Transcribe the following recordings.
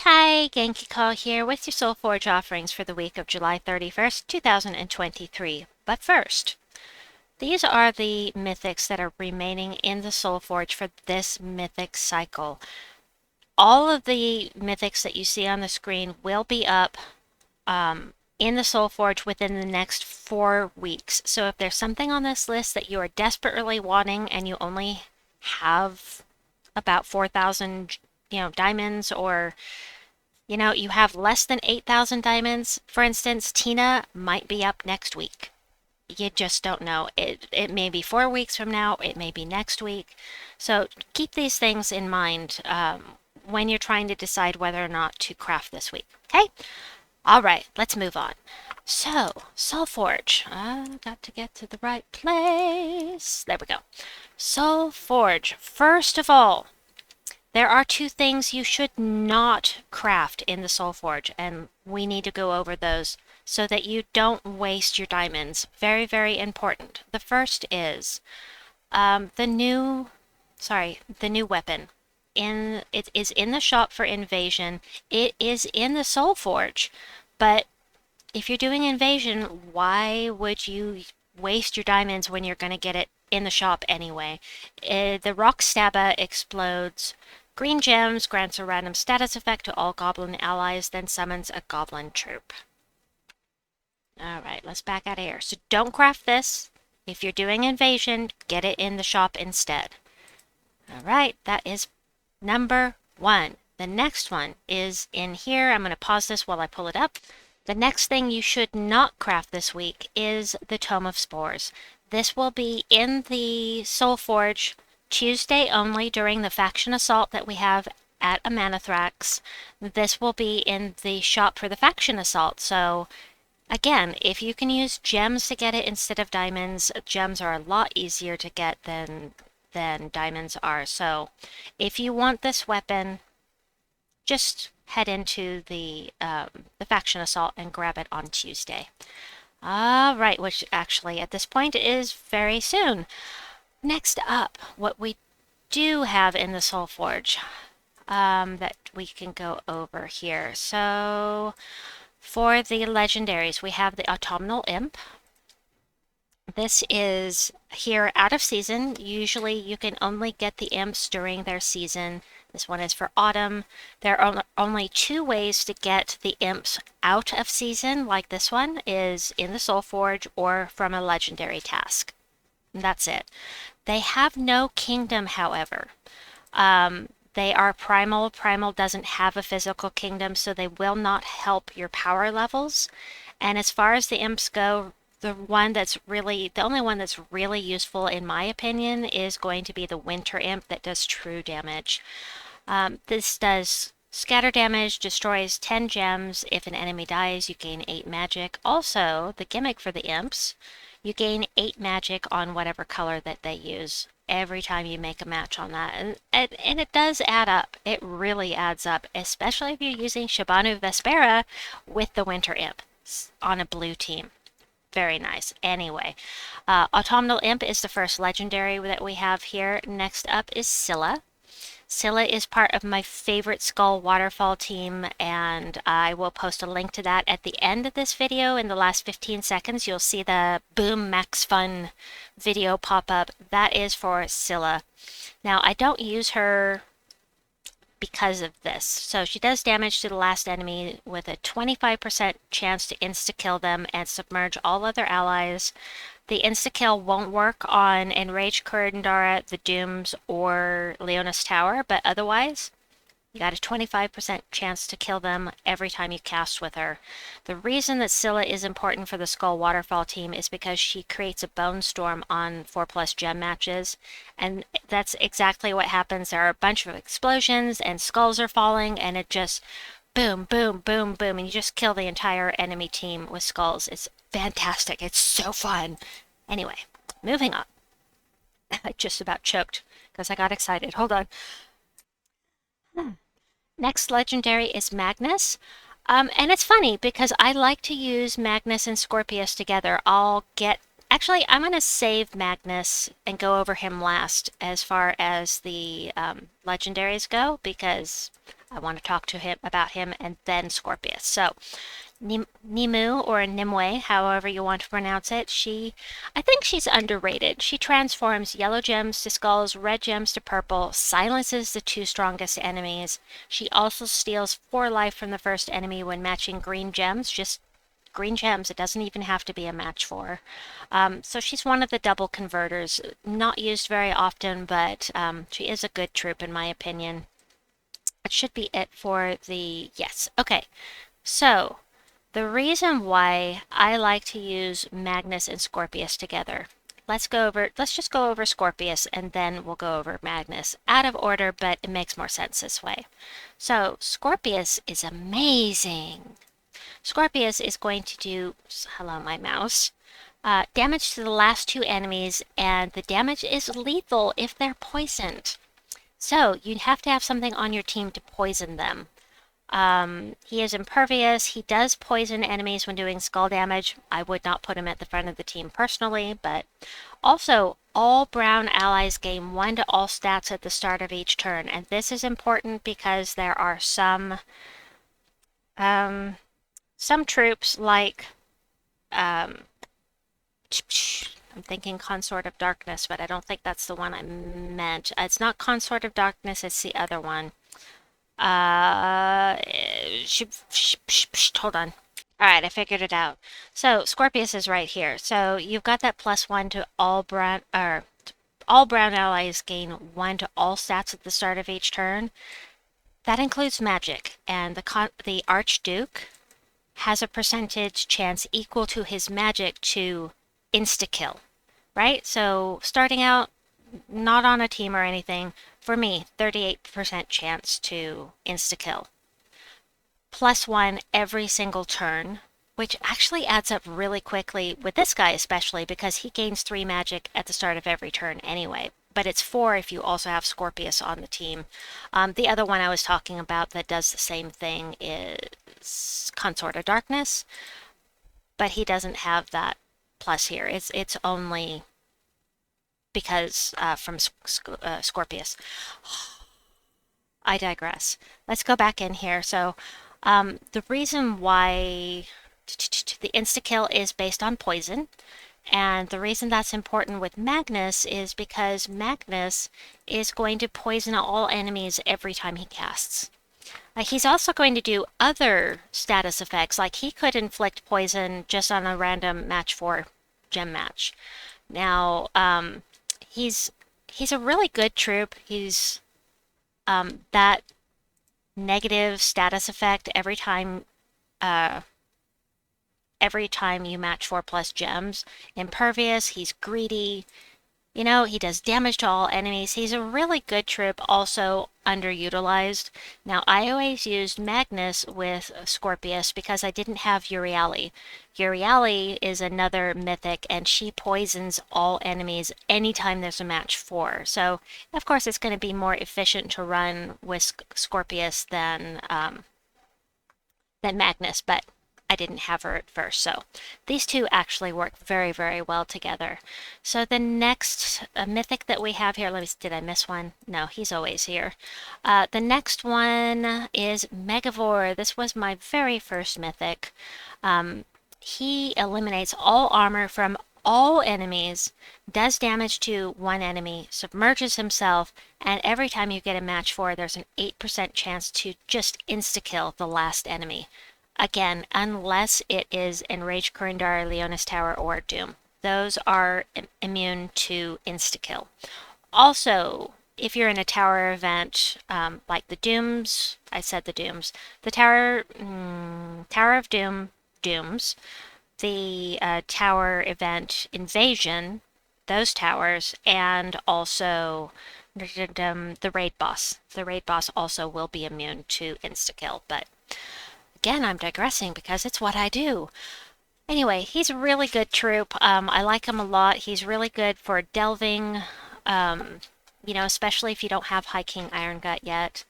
Hi, Genki Call here with your Soulforge offerings for the week of July 31st, 2023. But first, these are the mythics that are remaining in the Soulforge for this mythic cycle. All of the mythics that you see on the screen will be up in the Soulforge within the next 4 weeks. So if there's something on this list that you are desperately wanting and you only have about 4,000, diamonds, or you have less than 8,000 diamonds, for instance, Tina might be up next week. You just don't know. It may be 4 weeks from now, it may be next week. So keep these things in mind when you're trying to decide whether or not to craft this week. Okay? All right, let's move on. So, Soulforge. Got to get to the right place. There we go. Soulforge. First of all, there are 2 things you should not craft in the Soulforge, and we need to go over those so that you don't waste your diamonds. Very, very important. The first is the new weapon. It is in the shop for Invasion. It is in the Soulforge, but if you're doing Invasion, why would you waste your diamonds when you're going to get it in the shop anyway? The Rock Stabba explodes green gems, grants a random status effect to all goblin allies, then summons a goblin troop. Alright, let's back out of here. So don't craft this. If you're doing Invasion, get it in the shop instead. Alright, that is number 1. The next one is in here. I'm going to pause this while I pull it up. The next thing you should not craft this week is the Tome of Spores. This will be in the Soulforge Tuesday only during the faction assault that we have at Amanithrax. This will be in the shop for the faction assault. So again, if you can use gems to get it instead of diamonds, gems are a lot easier to get than diamonds are. So if you want this weapon, just head into the faction assault and grab it on Tuesday. All right, which actually at this point is very soon. Next up, what we do have in the Soulforge that we can go over here. So for the legendaries, we have the Autumnal Imp. This is here out of season. Usually you can only get the imps during their season. This one is for autumn. There are only 2 ways to get the imps out of season, like this one, is in the Soulforge or from a legendary task. And that's it. They have no kingdom, however. They are primal. Primal doesn't have a physical kingdom, so they will not help your power levels. And as far as the imps go, the only one that's really useful, in my opinion, is going to be the Winter Imp that does true damage. This does scatter damage, destroys 10 gems. If an enemy dies, you gain 8 magic. Also, the gimmick for the imps, you gain 8 magic on whatever color that they use every time you make a match on that. And it does add up. It really adds up, especially if you're using Shabanu Vespera with the Winter Imp on a blue team. Very nice. Anyway, Autumnal Imp is the first legendary that we have here. Next up is Scylla. Scylla is part of my favorite Skull Waterfall team, and I will post a link to that at the end of this video. In the last 15 seconds, you'll see the Boom Max Fun video pop up. That is for Scylla. Now, I don't use her because of this. So she does damage to the last enemy with a 25% chance to insta-kill them and submerge all other allies. The insta-kill won't work on Enraged Kurandara, the Dooms, or Leona's Tower, but otherwise, you got a 25% chance to kill them every time you cast with her. The reason that Scylla is important for the Skull Waterfall team is because she creates a Bone Storm on 4+ gem matches, and that's exactly what happens. There are a bunch of explosions, and skulls are falling, and it just boom, boom, boom, boom, and you just kill the entire enemy team with skulls. It's fantastic. It's so fun. Anyway, moving on. I just about choked because I got excited. Hold on. Next legendary is Magnus. And it's funny because I like to use Magnus and Scorpius together. Actually, I'm going to save Magnus and go over him last as far as the legendaries go, because I want to talk to him about him, and then Scorpius. So Nimue or Nimue, however you want to pronounce it, I think she's underrated. She transforms yellow gems to skulls, red gems to purple, silences the two strongest enemies. She also steals 4 life from the first enemy when matching green gems, just green gems. It doesn't even have to be a match for. So she's one of the double converters. Not used very often, but she is a good troop in my opinion. It should be it for the... Yes. Okay. So, the reason why I like to use Magnus and Scorpius together. Let's just go over Scorpius and then we'll go over Magnus. Out of order, but it makes more sense this way. So, Scorpius is amazing. Scorpius is going to do, hello my mouse, damage to the last 2 enemies, and the damage is lethal if they're poisoned. So, you have to have something on your team to poison them. He is impervious. He does poison enemies when doing skull damage. I would not put him at the front of the team personally, but also all brown allies gain 1 to all stats at the start of each turn, and this is important because there are some troops like I'm thinking Consort of Darkness, but I don't think that's the one I meant. It's not Consort of Darkness, it's the other one. Hold on. Alright, I figured it out. So, Scorpius is right here. So, you've got that +1 to all brown allies gain 1 to all stats at the start of each turn. That includes magic, and the Archduke has a percentage chance equal to his magic to insta-kill, right? So, starting out, not on a team or anything, for me, 38% chance to insta-kill. +1 every single turn, which actually adds up really quickly with this guy especially because he gains 3 magic at the start of every turn anyway. But it's 4 if you also have Scorpius on the team. The other one I was talking about that does the same thing is Consort of Darkness, but he doesn't have that plus here. It's only because from Scorpius. I digress. Let's go back in here. So the reason why the insta-kill is based on poison, and the reason that's important with Magnus is because Magnus is going to poison all enemies every time he casts. He's also going to do other status effects, like he could inflict poison just on a random match 4 gem match. Now, he's a really good troop. He's that negative status effect every time you match 4+ gems. Impervious, he's greedy. You know, he does damage to all enemies. He's a really good troop, also underutilized. Now, I always used Magnus with Scorpius because I didn't have Euryale. Euryale is another mythic, and she poisons all enemies anytime there's a match 4. So, of course, it's going to be more efficient to run with Scorpius than Magnus, but I didn't have her at first, so these two actually work very, very well together. So the next mythic that we have here, did I miss one? No, he's always here. The next one is Megavore. This was my very first mythic. He eliminates all armor from all enemies, does damage to one enemy, submerges himself, and every time you get a match 4, there's an 8% chance to just insta-kill the last enemy. Again, unless it is Enraged Kurindar, Leonis Tower, or Doom. Those are immune to insta-kill. Also, if you're in a tower event, like the Dooms, I said the Dooms, the Tower of Dooms, the tower event Invasion, those towers, and also the raid boss. The raid boss also will be immune to insta-kill, but again, I'm digressing because it's what I do. Anyway, he's a really good troop. I like him a lot. He's really good for delving, especially if you don't have High King Iron Gut yet.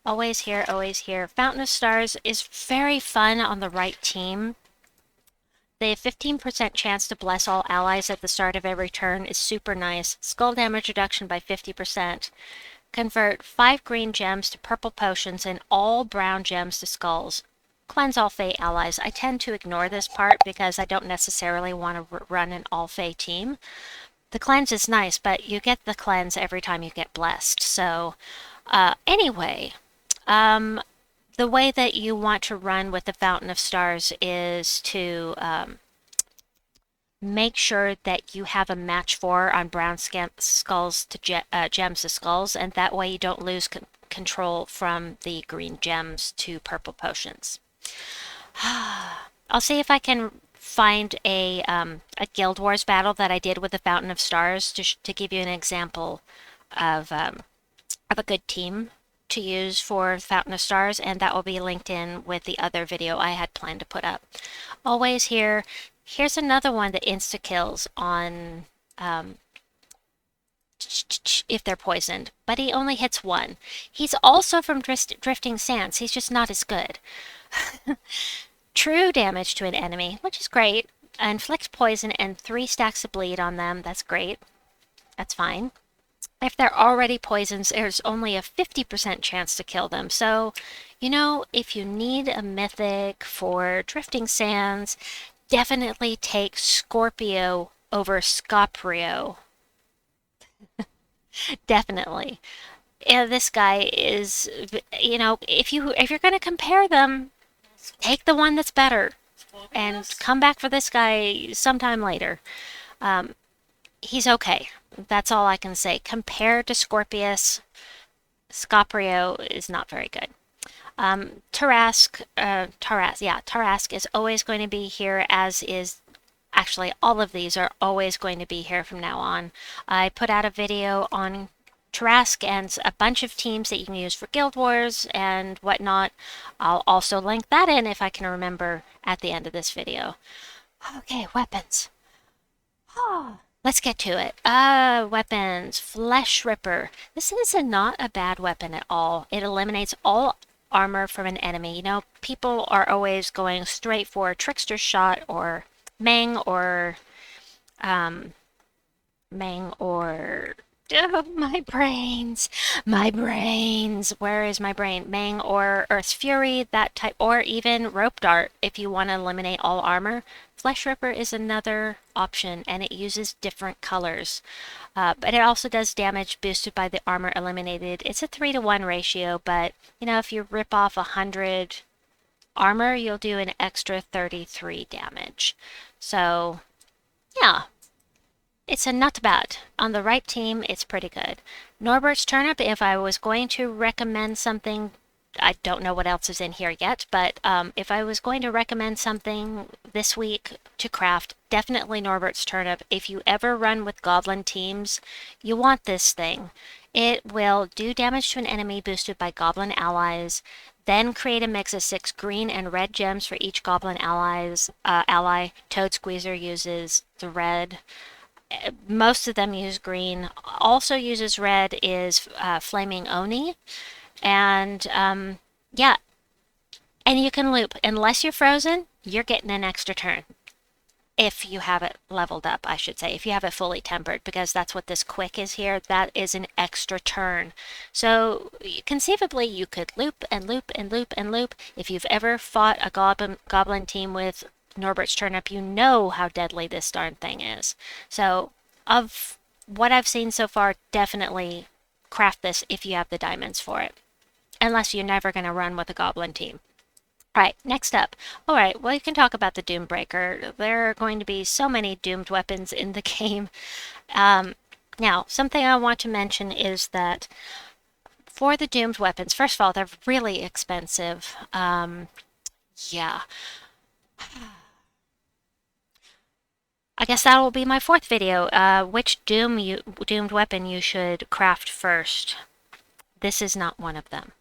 Always here, always here. Fountain of Stars is very fun on the right team. The 15% chance to bless all allies at the start of every turn is super nice. Skull damage reduction by 50%. convert 5 green gems to purple potions and all brown gems to skulls. Cleanse all Fae allies. I tend to ignore this part because I don't necessarily want to run an all Fae team. The cleanse is nice, but you get the cleanse every time you get blessed. So, anyway, the way that you want to run with the Fountain of Stars is to make sure that you have a match 4 on brown skulls to gems to skulls, and that way you don't lose control from the green gems to purple potions. I'll see if I can find a Guild Wars battle that I did with the Fountain of Stars to give you an example of a good team to use for Fountain of Stars, and that will be linked in with the other video I had planned to put up. Always here. Here's another one that insta-kills on if they're poisoned, but he only hits 1. He's also from Drifting Sands. He's just not as good. True damage to an enemy, which is great. Inflict poison and 3 stacks of bleed on them. That's great. That's fine. If they're already poisons, there's only a 50% chance to kill them. So, you know, if you need a mythic for Drifting Sands, definitely take Scorpio over Scoprio. Definitely. Yeah, this guy is, you know, if you're going to compare them, take the one that's better and come back for this guy sometime later. He's okay. That's all I can say. Compared to Scorpius, Scoprio is not very good. Tarrasque is always going to be here, as is actually all of these are always going to be here from now on. I put out a video on Tarrasque and a bunch of teams that you can use for Guild Wars and whatnot. I'll also link that in if I can remember at the end of this video. Okay, weapons. Let's get to it. Weapons. Flesh Ripper. This is not a bad weapon at all. It eliminates all armor from an enemy. You know, people are always going straight for Trickster Shot or Meng or oh, my brains. Where is my brain? Meng or Earth's Fury, that type, or even Rope Dart if you want to eliminate all armor. Flesh Ripper is another option, and it uses different colors. But it also does damage boosted by the armor eliminated. It's a 3-to-1 ratio, but, you know, if you rip off 100 armor, you'll do an extra 33 damage. So, yeah. It's a not bad. On the right team, it's pretty good. Norbert's Turnip, if I was going to recommend something, I don't know what else is in here yet, but if I was going to recommend something this week to craft, definitely Norbert's Turnip. If you ever run with goblin teams, you want this thing. It will do damage to an enemy boosted by goblin allies, then create a mix of 6 green and red gems for each goblin ally. Toad Squeezer uses the red. Most of them use green. Also uses red is Flaming Oni. And yeah, and you can loop. Unless you're frozen, you're getting an extra turn. If you have it leveled up, I should say. If you have it fully tempered, because that's what this quick is here. That is an extra turn. So conceivably, you could loop and loop and loop and loop. If you've ever fought a goblin team with Norbert's Turnip, you know how deadly this darn thing is. So of what I've seen so far, definitely craft this if you have the diamonds for it. Unless you're never going to run with a goblin team. Alright, next up. Alright, well, you can talk about the Doombreaker. There are going to be so many doomed weapons in the game. Now, something I want to mention is that for the doomed weapons, first of all, they're really expensive. Yeah. I guess that will be my 4th video. Which doomed weapon you should craft first. This is not one of them.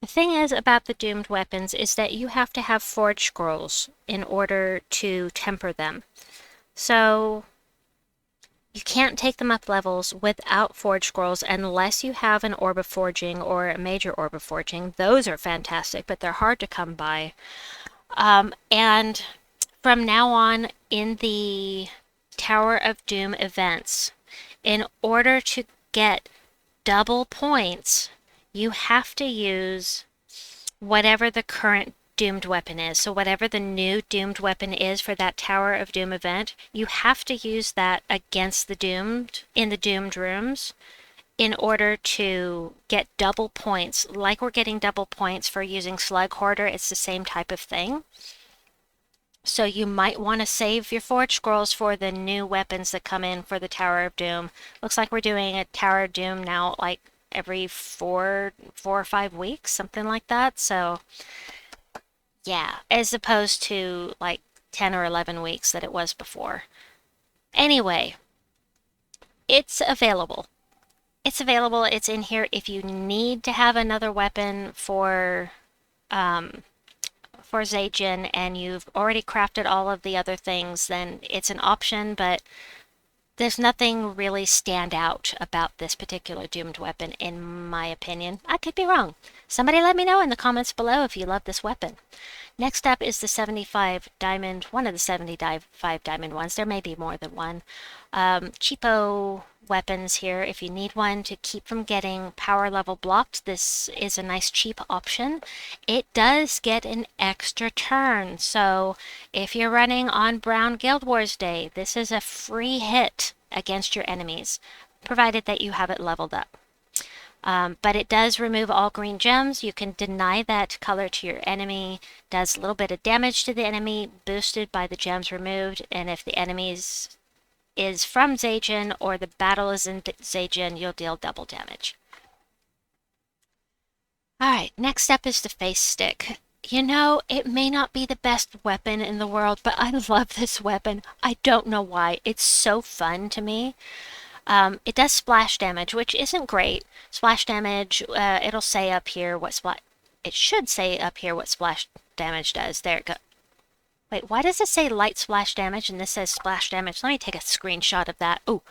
The thing is about the doomed weapons is that you have to have forge scrolls in order to temper them. So you can't take them up levels without forge scrolls unless you have an orb of forging or a major orb of forging. Those are fantastic, but they're hard to come by. And from now on in the Tower of Doom events, In order to get double points, you have to use whatever the current doomed weapon is. So whatever the new doomed weapon is for that Tower of Doom event, you have to use that against the doomed in the doomed rooms in order to get double points. Like we're getting double points for using Slug Hoarder, it's the same type of thing. So you might want to save your Forge Scrolls for the new weapons that come in for the Tower of Doom. Looks like we're doing a Tower of Doom now like every four or 5 weeks, something like that. So yeah, as opposed to like 10 or 11 weeks that it was before. Anyway, it's available. It's available. It's in here. If you need to have another weapon for Zajan and you've already crafted all of the other things, then it's an option, but there's nothing really stand out about this particular doomed weapon, in my opinion. I could be wrong. Somebody let me know in the comments below if you love this weapon. Next up is the 75 diamond, one of the 75 diamond ones. There may be more than one. Cheapo weapons here. If you need one to keep from getting power level blocked, this is a nice cheap option. It does get an extra turn, so if you're running on Brown Guild Wars Day, this is a free hit against your enemies, provided that you have it leveled up. But it does remove all green gems. You can deny that color to your enemy, does a little bit of damage to the enemy, boosted by the gems removed, and if the enemy's is from Zajan or the battle is in Zajan, you'll deal double damage. Alright, next up is the face stick. You know, it may not be the best weapon in the world, but I love this weapon. I don't know why. It's so fun to me. It does splash damage, which isn't great. Splash damage, it'll say up here what it should say up here what splash damage does. There it goes. Wait, why does it say light splash damage and this says splash damage? Let me take a screenshot of that. Oh,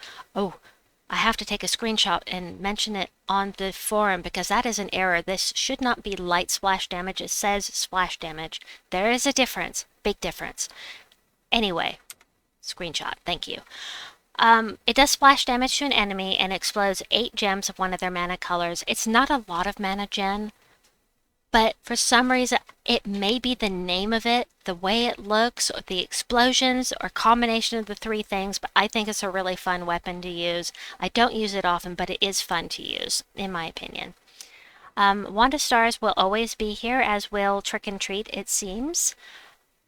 I have to take a screenshot and mention it on the forum because that is an error. This should not be light splash damage. It says splash damage. There is a difference. Big difference. Anyway, screenshot. Thank you. It does splash damage to an enemy and explodes 8 gems of one of their mana colors. It's not a lot of mana gen, but for some reason, it may be the name of it, the way it looks, or the explosions, or combination of the 3 things, but I think it's a really fun weapon to use. I don't use it often, but it is fun to use, in my opinion. Wanda Stars will always be here, as will Trick and Treat, it seems.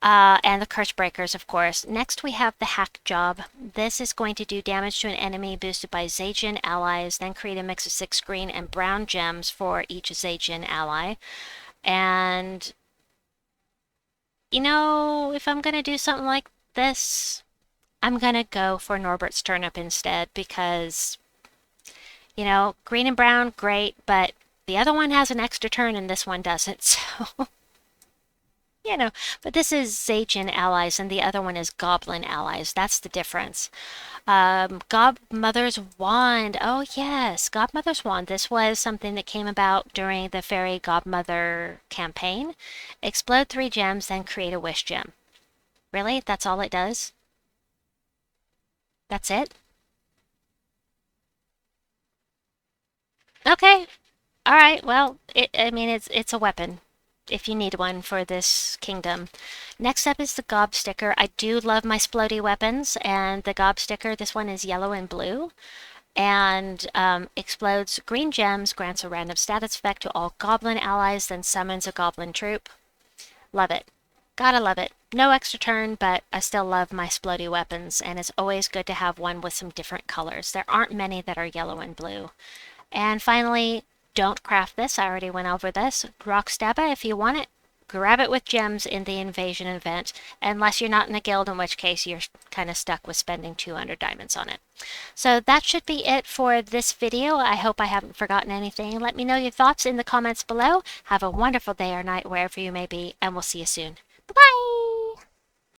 And the Curse Breakers, of course. Next, we have the Hack Job. This is going to do damage to an enemy boosted by Zajan allies, then create a mix of 6 green and brown gems for each Zajan ally. And, you know, if I'm going to do something like this, I'm going to go for Norbert's Turnip instead because, you know, green and brown, great, but the other one has an extra turn and this one doesn't, so... You know, but this is Zajan allies and the other one is Goblin allies. That's the difference. Godmother's Wand. Oh yes, Godmother's Wand. This was something that came about during the Fairy Godmother campaign. Explode 3 gems, then create a wish gem. Really? That's all it does? That's it? Okay. Alright, well, I mean, it's a weapon if you need one for this kingdom. Next up is the Gob Sticker. I do love my splody weapons, and the Gob Sticker, this one is yellow and blue, and explodes green gems, grants a random status effect to all goblin allies, then summons a goblin troop. Love it. Gotta love it. No extra turn, but I still love my splody weapons, and it's always good to have one with some different colors. There aren't many that are yellow and blue. And finally, don't craft this. I already went over this. Rock Stabba, if you want it, grab it with gems in the invasion event, unless you're not in a guild, in which case you're kind of stuck with spending 200 diamonds on it. So that should be it for this video. I hope I haven't forgotten anything. Let me know your thoughts in the comments below. Have a wonderful day or night wherever you may be, and we'll see you soon.